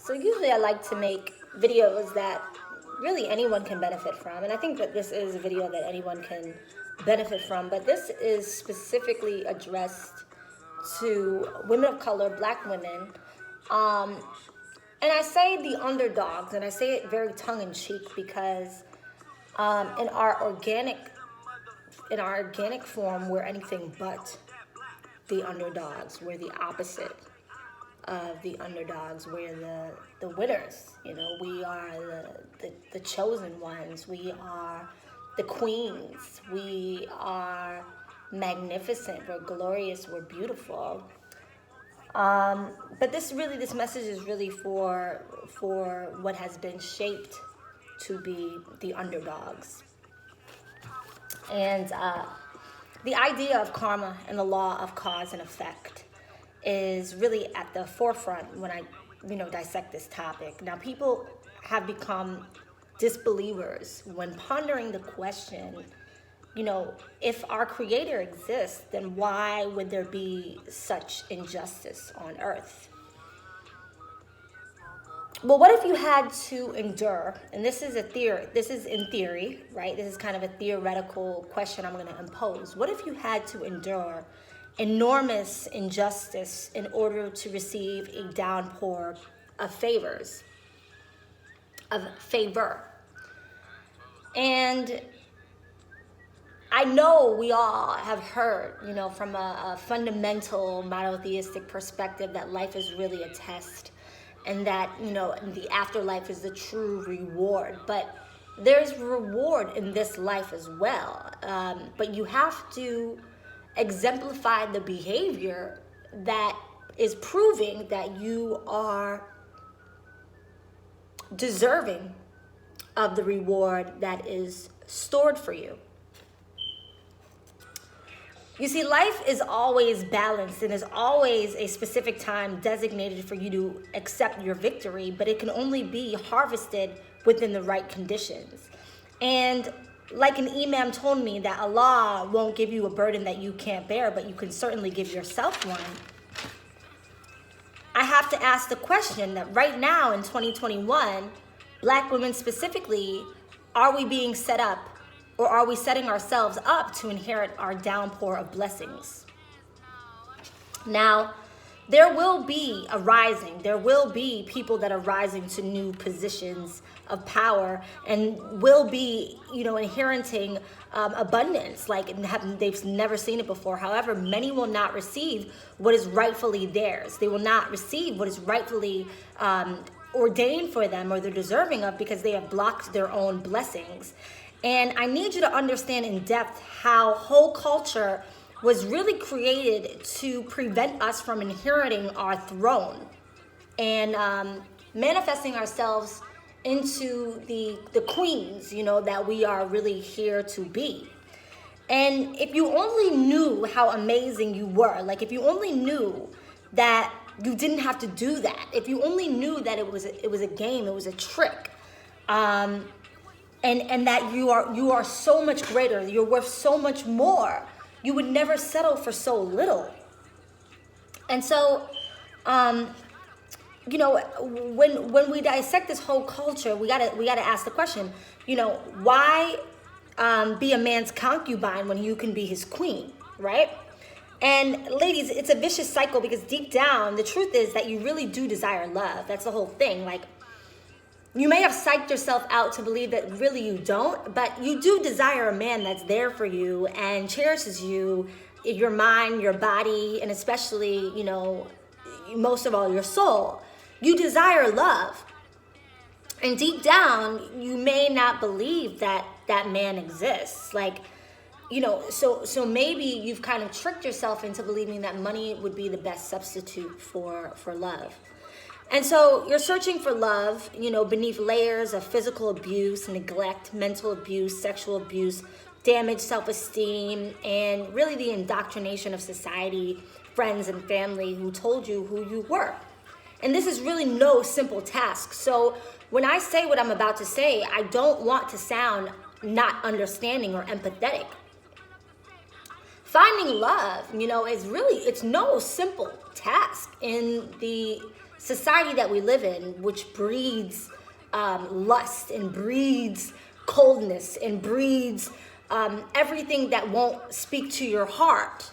So usually I like to make videos that really anyone can benefit from. And I think that this is a video that anyone can benefit from. But this is specifically addressed to women of color, black women. Um, and I say the underdogs, and I say it very tongue-in-cheek because in our organic form, we're anything but the underdogs. We're the opposite of the underdogs. We're the winners. You know, we are the chosen ones. We are the queens. We are magnificent. We're glorious. We're beautiful. But this message is really for what has been shaped to be the underdogs. And the idea of karma and the law of cause and effect is really at the forefront when I, dissect this topic. Now, people have become disbelievers when pondering the question, if our creator exists, then why would there be such injustice on earth? Well, what if you had to endure, and this is in theory, right? This is kind of a theoretical question I'm going to impose. What if you had to endure enormous injustice in order to receive a downpour of favor? And I know we all have heard, from a fundamental monotheistic perspective that life is really a test and that, the afterlife is the true reward. But there's reward in this life as well. But you have to exemplify the behavior that is proving that you are deserving of the reward that is stored for you. You see, life is always balanced and is always a specific time designated for you to accept your victory, but it can only be harvested within the right conditions. And like an imam told me, that Allah won't give you a burden that you can't bear, but you can certainly give yourself one. I have to ask the question that right now in 2021, black women specifically, are we being set up, or are we setting ourselves up to inherit our downpour of blessings? Now, there will be a rising. There will be people that are rising to new positions of power and will be, inheriting abundance like they've never seen it before. However, many will not receive what is rightfully theirs. They will not receive what is rightfully ordained for them or they're deserving of because they have blocked their own blessings. And I need you to understand in depth how whole culture was really created to prevent us from inheriting our throne and manifesting ourselves into the queens, that we are really here to be. And if you only knew how amazing you were, like if you only knew that you didn't have to do that, if you only knew that it was a game, it was a trick, and that you are so much greater, you're worth so much more, you would never settle for so little. And so, when we dissect this whole culture, we gotta ask the question, why be a man's concubine when you can be his queen, right? And ladies, it's a vicious cycle because deep down, the truth is that you really do desire love. That's the whole thing. Like, you may have psyched yourself out to believe that really you don't, but you do desire a man that's there for you and cherishes you, your mind, your body, and especially, most of all, your soul. You desire love. And deep down, you may not believe that that man exists. Like, so maybe you've kind of tricked yourself into believing that money would be the best substitute for love. And so you're searching for love, beneath layers of physical abuse, neglect, mental abuse, sexual abuse, damaged self-esteem, and really the indoctrination of society, friends, and family who told you who you were. And this is really no simple task. So when I say what I'm about to say, I don't want to sound not understanding or empathetic. Finding love, it's no simple task in the society that we live in, which breeds lust and breeds coldness and breeds everything that won't speak to your heart.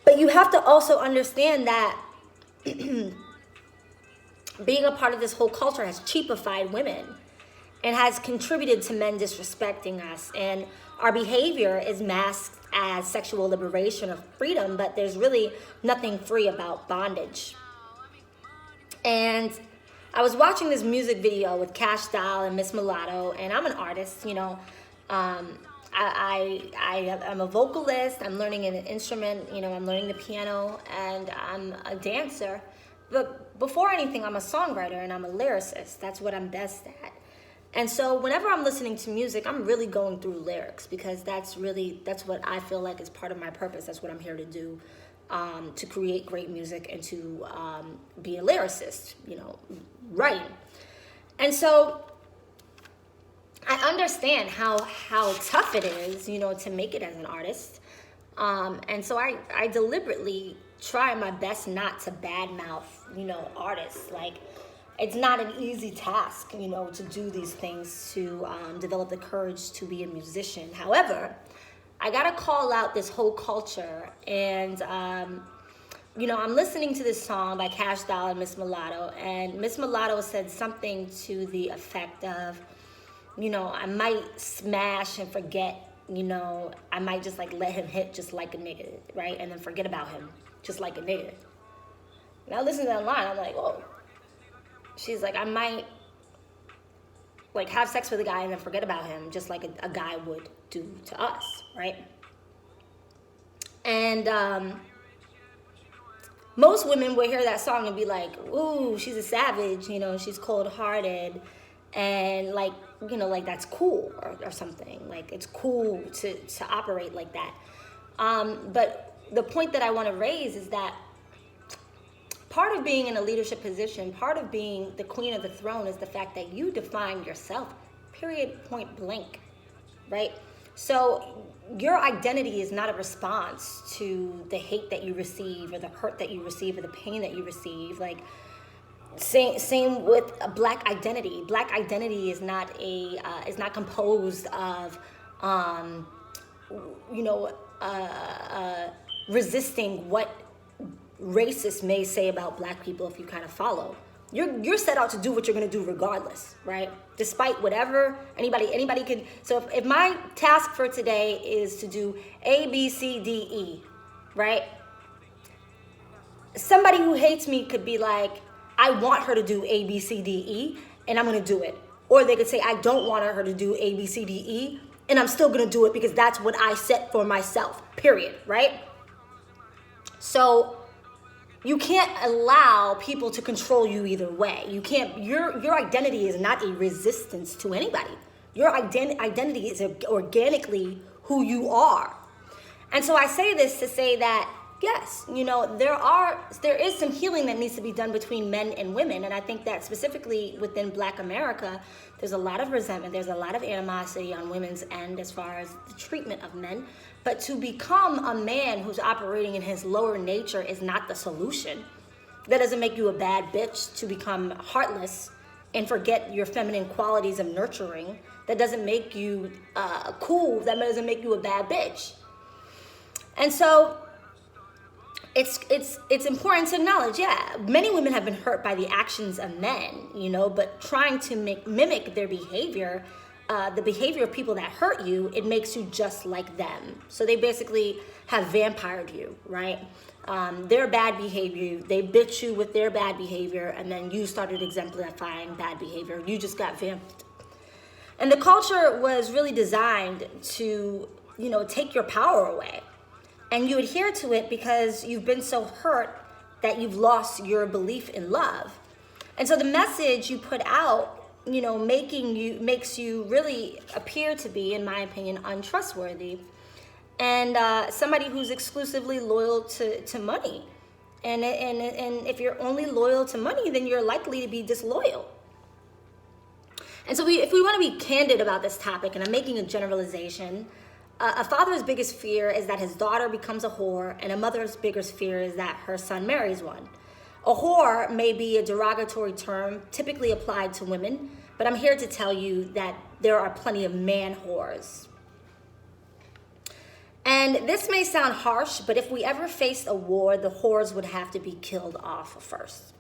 But you have to also understand that being a part of this whole culture has cheapified women and has contributed to men disrespecting us. And our behavior is masked as sexual liberation or freedom, but there's really nothing free about bondage. And I was watching this music video with Cash Doll and Miss Mulatto, and I'm an artist, you know. I'm a vocalist, I'm learning an instrument, you know, I'm learning the piano, and I'm a dancer. But before anything, I'm a songwriter and I'm a lyricist. That's what I'm best at. And so whenever I'm listening to music, I'm really going through lyrics, because that's what I feel like is part of my purpose. That's what I'm here to do, to create great music and to be a lyricist, you know, writing. And so I understand how tough it is, you know, to make it as an artist. And so I deliberately try my best not to badmouth, you know, artists. Like, it's not an easy task, you know, to do these things, to develop the courage to be a musician. However, I gotta call out this whole culture. And, you know, I'm listening to this song by Cash Doll and Miss Mulatto, and Miss Mulatto said something to the effect of, you know, I might smash and forget, you know, I might just like let him hit just like a nigga, right? And then forget about him just like a nigga. And I listened to that line, I'm like, whoa. She's like, I might like have sex with a guy and then forget about him just like a guy would do to us, right? And most women would hear that song and be like, ooh, she's a savage, you know, she's cold-hearted, and like, you know, like that's cool or something. Like, it's cool to operate like that. But the point that I want to raise is that part of being in a leadership position, part of being the queen of the throne, is the fact that you define yourself, period, point blank, right? So your identity is not a response to the hate that you receive or the hurt that you receive or the pain that you receive. Like, same with a black identity. Black identity is not composed of, you know, resisting what racists may say about black people. If you kind of follow, you're set out to do what you're going to do regardless, right? Despite whatever anybody can. So if my task for today is to do A, B, C, D, E, right? Somebody who hates me could be like, I want her to do A, B, C, D, E, and I'm going to do it. Or they could say, I don't want her to do A, B, C, D, E, and I'm still going to do it because that's what I set for myself, period, right? So you can't allow people to control you either way. You can't, your identity is not a resistance to anybody. Your identity is organically who you are. And so I say this to say that, yes, you know, there is some healing that needs to be done between men and women. And I think that specifically within Black America, there's a lot of resentment. There's a lot of animosity on women's end as far as the treatment of men. But to become a man who's operating in his lower nature is not the solution. That doesn't make you a bad bitch to become heartless and forget your feminine qualities of nurturing. That doesn't make you cool. That doesn't make you a bad bitch. And so it's important to acknowledge, yeah, many women have been hurt by the actions of men, you know, but trying to mimic their behavior, the behavior of people that hurt you, it makes you just like them. So they basically have vampired you, right? Their bad behavior, they bit you with their bad behavior, and then you started exemplifying bad behavior. You just got vamped. And the culture was really designed to, you know, take your power away. And you adhere to it because you've been so hurt that you've lost your belief in love. And so the message you put out, you know, makes you really appear to be, in my opinion, untrustworthy. And somebody who's exclusively loyal to money. And if you're only loyal to money, then you're likely to be disloyal. And so if we want to be candid about this topic, and I'm making a generalization, a father's biggest fear is that his daughter becomes a whore, and a mother's biggest fear is that her son marries one. A whore may be a derogatory term typically applied to women, but I'm here to tell you that there are plenty of man whores. And this may sound harsh, but if we ever faced a war, the whores would have to be killed off first.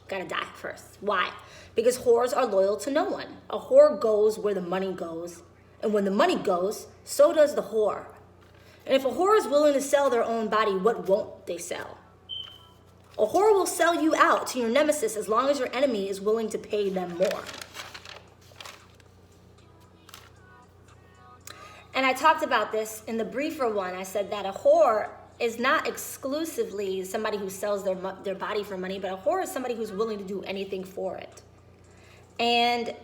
Gotta die first. Why? Because whores are loyal to no one. A whore goes where the money goes, and when the money goes, so does the whore. And if a whore is willing to sell their own body, what won't they sell? A whore will sell you out to your nemesis as long as your enemy is willing to pay them more. And I talked about this in the briefer one. I said that a whore is not exclusively somebody who sells their body for money, but a whore is somebody who's willing to do anything for it. And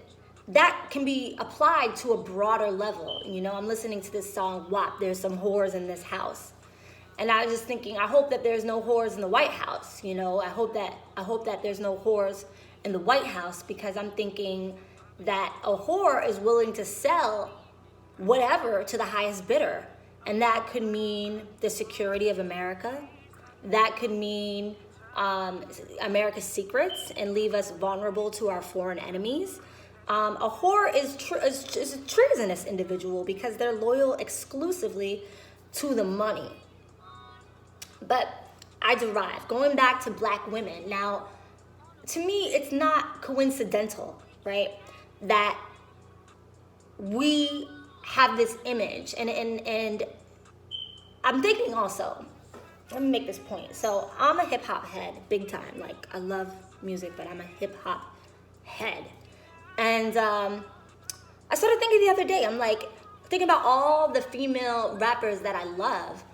that can be applied to a broader level. You know, I'm listening to this song, WAP, There's Some Whores in This House. And I was just thinking, I hope that there's no whores in the White House. You know, I hope that there's no whores in the White House, because I'm thinking that a whore is willing to sell whatever to the highest bidder. And that could mean the security of America. That could mean America's secrets and leave us vulnerable to our foreign enemies. A whore is a treasonous individual because they're loyal exclusively to the money. But I derive, going back to black women. Now, to me, it's not coincidental, right, that we have this image. And I'm thinking also, let me make this point. So I'm a hip hop head, big time. Like, I love music, but I'm a hip hop head. And I started thinking the other day, I'm like, thinking about all the female rappers that I love,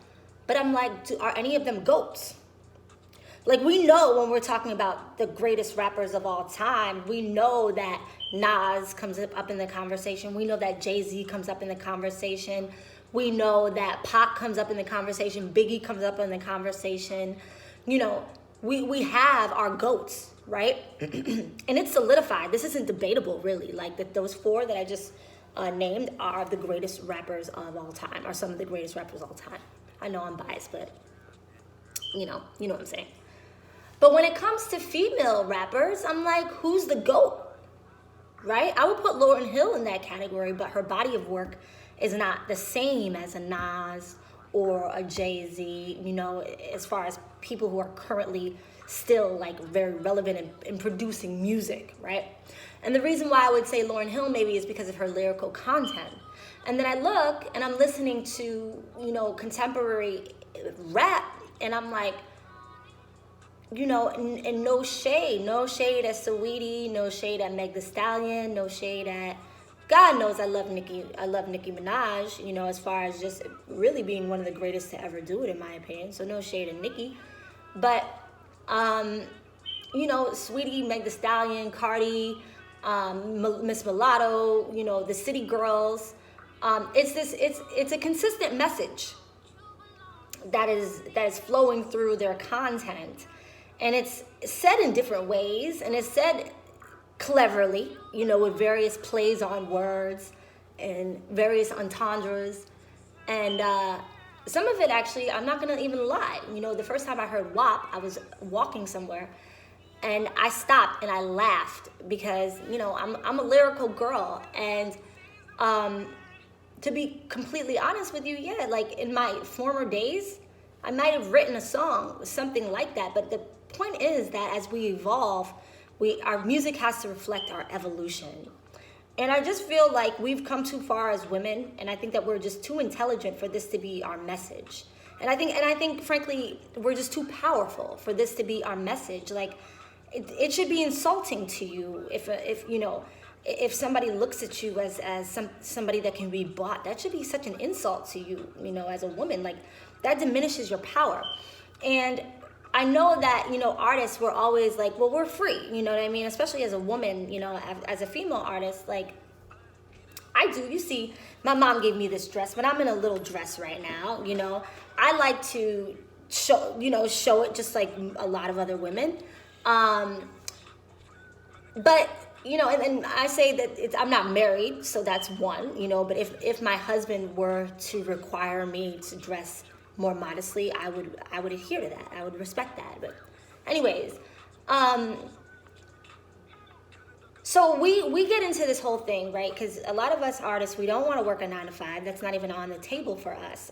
but I'm like, are any of them GOATs? Like, we know when we're talking about the greatest rappers of all time, we know that Nas comes up in the conversation. We know that Jay-Z comes up in the conversation. We know that Pac comes up in the conversation. Biggie comes up in the conversation. You know, we have our GOATs, right? And it's solidified. This isn't debatable, really. Like, those four that I just named are the greatest rappers of all time, are some of the greatest rappers of all time. I know I'm biased, but you know what I'm saying. But when it comes to female rappers, I'm like, who's the GOAT, right? I would put Lauryn Hill in that category, but her body of work is not the same as a Nas or a Jay-Z, you know, as far as people who are currently still like very relevant in producing music, right? And the reason why I would say Lauryn Hill maybe is because of her lyrical content. And then I look and I'm listening to, you know, contemporary rap, and I'm like, you know, and no shade at Saweetie, no shade at Meg Thee Stallion, no shade at, God knows I love Nicki Minaj, you know, as far as just really being one of the greatest to ever do it, in my opinion. So no shade at Nicki. But, you know, Sweetie, Meg Thee Stallion, Cardi, Miss Mulatto, you know, the City Girls. It's a consistent message that is flowing through their content. And it's said in different ways, and it's said cleverly, you know, with various plays on words and various entendres. And some of it, actually, I'm not going to even lie. You know, the first time I heard WAP, I was walking somewhere, and I stopped and I laughed because, you know, I'm a lyrical girl. And to be completely honest with you, yeah, like in my former days, I might have written a song, something like that. But the point is that as we evolve, our music has to reflect our evolution. And I just feel like we've come too far as women, and I think that we're just too intelligent for this to be our message. And I think, frankly, we're just too powerful for this to be our message. Like, it should be insulting to you if you know, if somebody looks at you as somebody that can be bought. That should be such an insult to you, you know, as a woman. Like, that diminishes your power. And I know that, you know, artists were always like, well, we're free, you know what I mean? Especially as a woman, you know, as a female artist, like, I do. You see, my mom gave me this dress, but I'm in a little dress right now, you know. I like to show it just like a lot of other women. But, you know, and I say that I'm not married, so that's one, you know, but if my husband were to require me to dress more modestly, I would adhere to that. I would respect that. But Anyways, so we get into this whole thing, right? Because a lot of us artists, we don't want to work a 9 to 5. That's not even on the table for us.